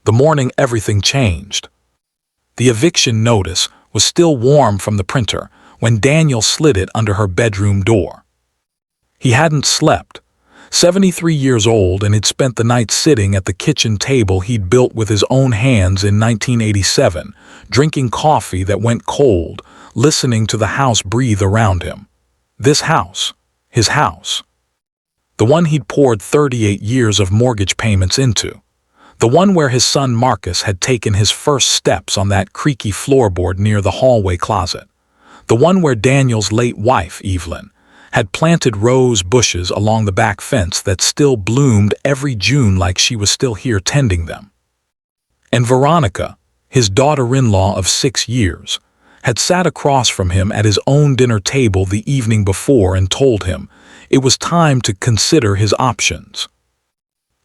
The morning everything changed. The eviction notice was still warm from the printer when Daniel slid it under her bedroom door. He hadn't slept. 73 years old, and he'd spent the night sitting at the kitchen table he'd built with his own hands in 1987, drinking coffee that went cold, listening to the house breathe around him. This house, his house. The one he'd poured 38 years of mortgage payments into. The one where his son Marcus had taken his first steps on that creaky floorboard near the hallway closet. The one where Daniel's late wife, Evelyn, had planted rose bushes along the back fence that still bloomed every June like she was still here tending them. And Veronica, his daughter-in-law of 6 years, had sat across from him at his own dinner table the evening before and told him it was time to consider his options.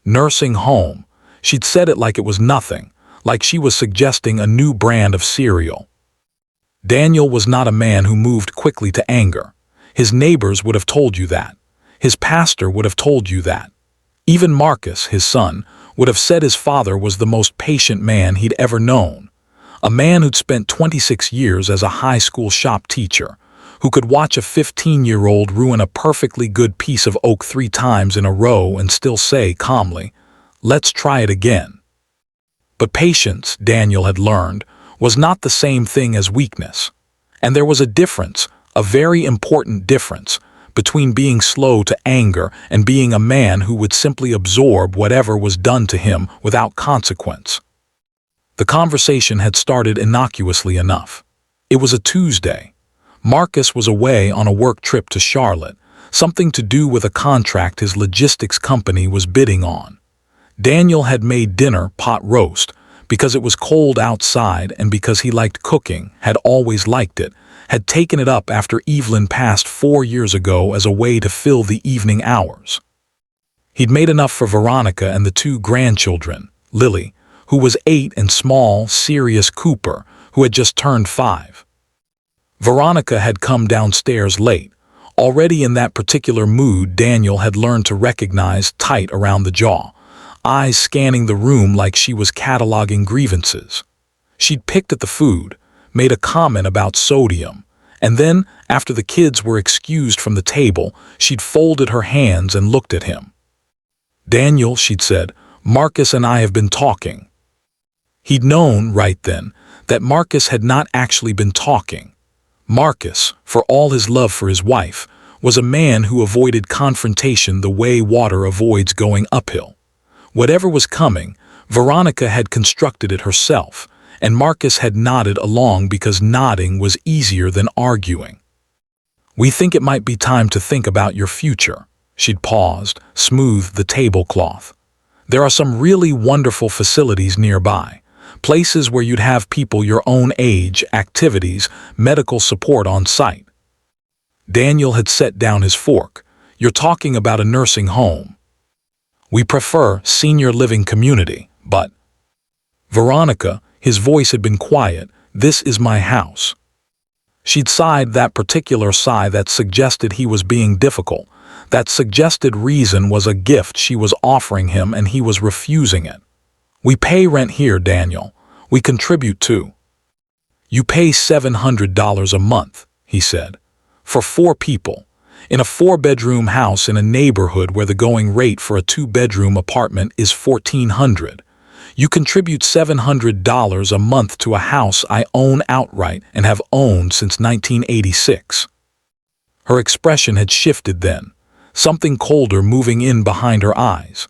Nursing home, she'd said it like it was nothing, like she was suggesting a new brand of cereal. Daniel was not a man who moved quickly to anger. His neighbors would have told you that. His pastor would have told you that. Even Marcus, his son, would have said his father was the most patient man he'd ever known. A man who'd spent 26 years as a high school shop teacher, who could watch a 15-year-old ruin a perfectly good piece of oak 3 times in a row and still say calmly, "Let's try it again." But patience, Daniel had learned, was not the same thing as weakness. And there was a difference, a very important difference, between being slow to anger and being a man who would simply absorb whatever was done to him without consequence. The conversation had started innocuously enough. It was a Tuesday. Marcus was away on a work trip to Charlotte, something to do with a contract his logistics company was bidding on. Daniel had made dinner pot roast because it was cold outside and because he liked cooking, had always liked it, had taken it up after Evelyn passed 4 years ago as a way to fill the evening hours. He'd made enough for Veronica and the 2 grandchildren, Lily, who was 8, and small, serious Cooper, who had just turned 5. Veronica had come downstairs late. Already in that particular mood, Daniel had learned to recognize tight around the jaw, eyes scanning the room like she was cataloging grievances. She'd picked at the food, made a comment about sodium, and then, after the kids were excused from the table, she'd folded her hands and looked at him. "Daniel," she'd said, "Marcus and I have been talking." He'd known, right then, that Marcus had not actually been talking. Marcus, for all his love for his wife, was a man who avoided confrontation the way water avoids going uphill. Whatever was coming, Veronica had constructed it herself, and Marcus had nodded along because nodding was easier than arguing. "We think it might be time to think about your future." She'd paused, smoothed the tablecloth. "There are some really wonderful facilities nearby, places where you'd have people your own age, activities, medical support on site." Daniel had set down his fork. "You're talking about a nursing home. We prefer senior living community, but..." "Veronica," his voice had been quiet, "this is my house." She'd sighed, that particular sigh that suggested he was being difficult, that suggested reason was a gift she was offering him and he was refusing it. "We pay rent here, Daniel. We contribute too." "You pay $700 a month," he said, "for 4 people, in a 4-bedroom house in a neighborhood where the going rate for a 2-bedroom apartment is $1,400. You contribute $700 a month to a house I own outright and have owned since 1986. Her expression had shifted then, something colder moving in behind her eyes.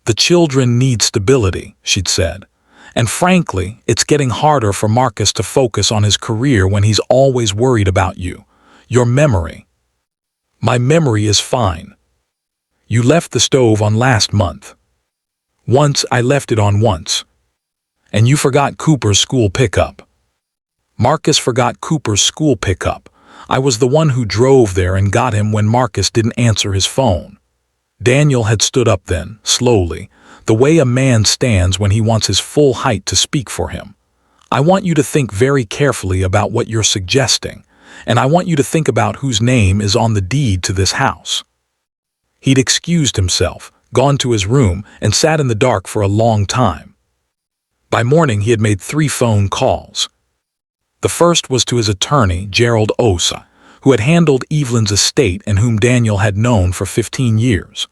"The children need stability," she'd said. "And frankly, it's getting harder for Marcus to focus on his career when he's always worried about you. Your memory." "My memory is fine. You left the stove on last month." "Once I left it on once." "And you forgot Cooper's school pickup." "Marcus forgot Cooper's school pickup. I was the one who drove there and got him when Marcus didn't answer his phone." Daniel had stood up then, slowly, the way a man stands when he wants his full height to speak for him. "I want you to think very carefully about what you're suggesting, and I want you to think about whose name is on the deed to this house." He'd excused himself, gone to his room, and sat in the dark for a long time. By morning, he had made 3 phone calls. The first was to his attorney, Gerald Osa, who had handled Evelyn's estate and whom Daniel had known for 15 years.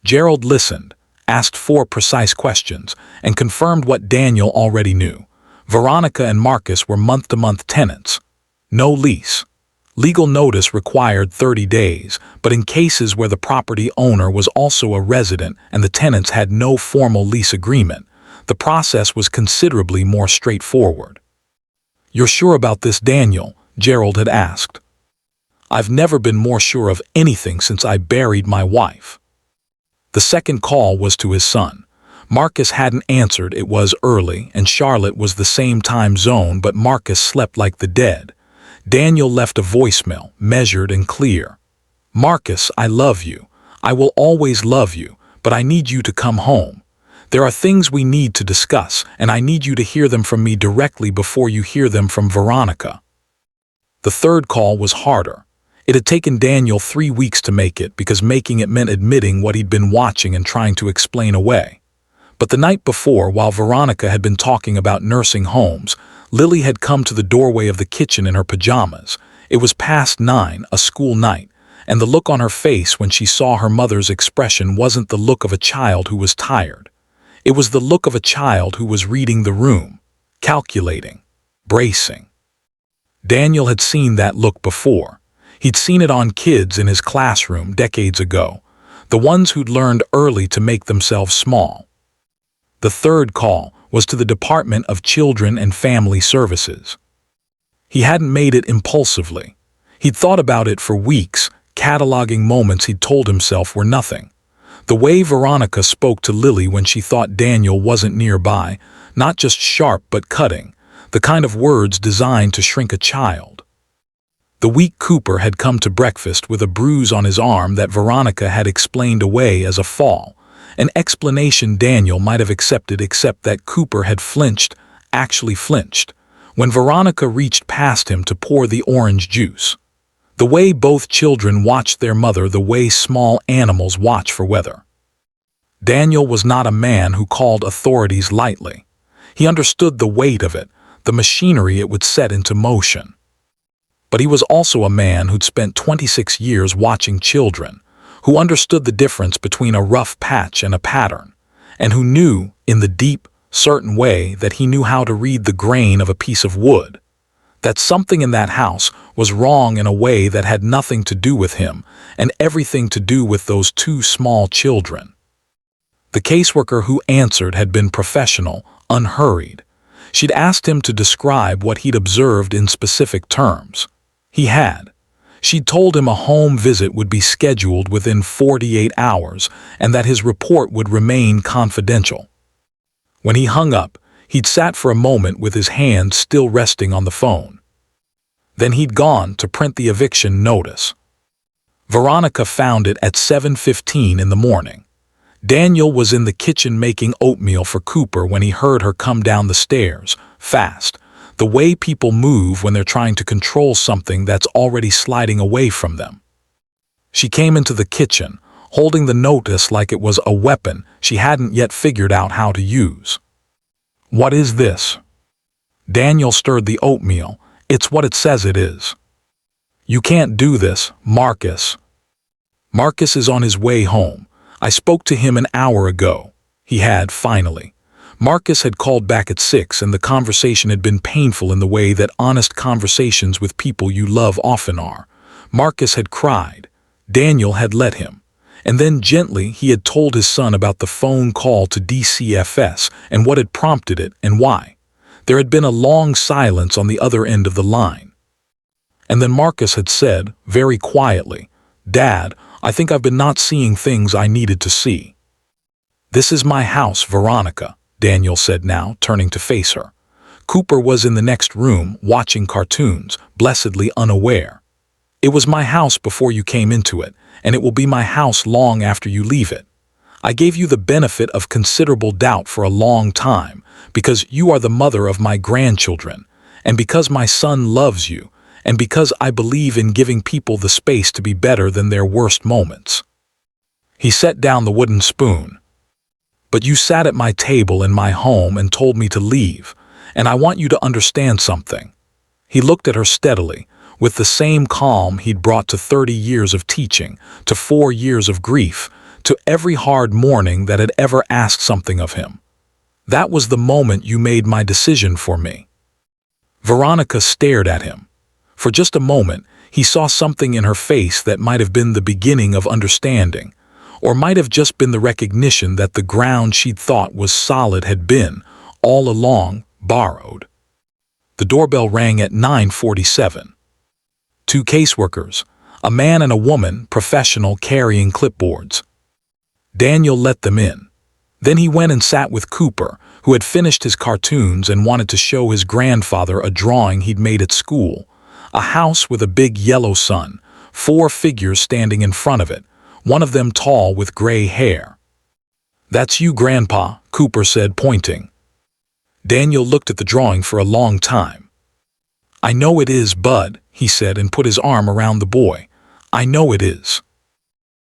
Gerald listened, asked 4 precise questions, and confirmed what Daniel already knew. Veronica and Marcus were month-to-month tenants. No lease. Legal notice required 30 days, but in cases where the property owner was also a resident and the tenants had no formal lease agreement, the process was considerably more straightforward. "You're sure about this, Daniel?" Gerald had asked. "I've never been more sure of anything since I buried my wife." The second call was to his son. Marcus hadn't answered. It was early, and Charlotte was the same time zone, but Marcus slept like the dead. Daniel left a voicemail, measured and clear. "Marcus, I love you. I will always love you, but I need you to come home. There are things we need to discuss, and I need you to hear them from me directly before you hear them from Veronica." The third call was harder. It had taken Daniel 3 weeks to make it, because making it meant admitting what he'd been watching and trying to explain away. But the night before, while Veronica had been talking about nursing homes, Lily had come to the doorway of the kitchen in her pajamas. It was past 9, a school night, and the look on her face when she saw her mother's expression wasn't the look of a child who was tired. It was the look of a child who was reading the room, calculating, bracing. Daniel had seen that look before. He'd seen it on kids in his classroom decades ago, the ones who'd learned early to make themselves small. The third call was to the Department of Children and Family Services. He hadn't made it impulsively. He'd thought about it for weeks, cataloging moments he'd told himself were nothing. The way Veronica spoke to Lily when she thought Daniel wasn't nearby, not just sharp but cutting, the kind of words designed to shrink a child. The week Cooper had come to breakfast with a bruise on his arm that Veronica had explained away as a fall, an explanation Daniel might have accepted, except that Cooper had flinched, actually flinched, when Veronica reached past him to pour the orange juice. The way both children watched their mother, the way small animals watch for weather. Daniel was not a man who called authorities lightly. He understood the weight of it, the machinery it would set into motion. But he was also a man who'd spent 26 years watching children, who understood the difference between a rough patch and a pattern, and who knew, in the deep, certain way, that he knew how to read the grain of a piece of wood. That something in that house was wrong in a way that had nothing to do with him and everything to do with those 2 small children. The caseworker who answered had been professional, unhurried. She'd asked him to describe what he'd observed in specific terms. He had. She'd told him a home visit would be scheduled within 48 hours and that his report would remain confidential. When he hung up, he'd sat for a moment with his hand still resting on the phone. Then he'd gone to print the eviction notice. Veronica found it at 7:15 in the morning. Daniel was in the kitchen making oatmeal for Cooper when he heard her come down the stairs, fast, the way people move when they're trying to control something that's already sliding away from them. She came into the kitchen, holding the notice like it was a weapon she hadn't yet figured out how to use. "What is this?" Daniel stirred the oatmeal. "It's what it says it is." "You can't do this, Marcus." "Marcus is on his way home. I spoke to him an hour ago." He had, finally. Marcus had called back at 6, and the conversation had been painful in the way that honest conversations with people you love often are. Marcus had cried. Daniel had let him. And then gently he had told his son about the phone call to DCFS and what had prompted it and why. There had been a long silence on the other end of the line. And then Marcus had said, very quietly, "Dad, I think I've been not seeing things I needed to see." "This is my house, Veronica," Daniel said now, turning to face her. Cooper was in the next room, watching cartoons, blessedly unaware. "It was my house before you came into it, and it will be my house long after you leave it. I gave you the benefit of considerable doubt for a long time, because you are the mother of my grandchildren, and because my son loves you, and because I believe in giving people the space to be better than their worst moments." He set down the wooden spoon. but you sat at my table in my home and told me to leave, and I want you to understand something." He looked at her steadily, with the same calm he'd brought to 30 years of teaching, to 4 years of grief, to every hard morning that had ever asked something of him. "That was the moment you made my decision for me." Veronica stared at him. For just a moment, he saw something in her face that might have been the beginning of understanding, or might have just been the recognition that the ground she'd thought was solid had been, all along, borrowed. The doorbell rang at 9:47. 2 caseworkers, a man and a woman, professional, carrying clipboards. Daniel let them in. Then he went and sat with Cooper, who had finished his cartoons and wanted to show his grandfather a drawing he'd made at school. A house with a big yellow sun, 4 figures standing in front of it, one of them tall with gray hair. "That's you, Grandpa," Cooper said, pointing. Daniel looked at the drawing for a long time. "I know it is, Bud," he said and put his arm around the boy. "I know it is."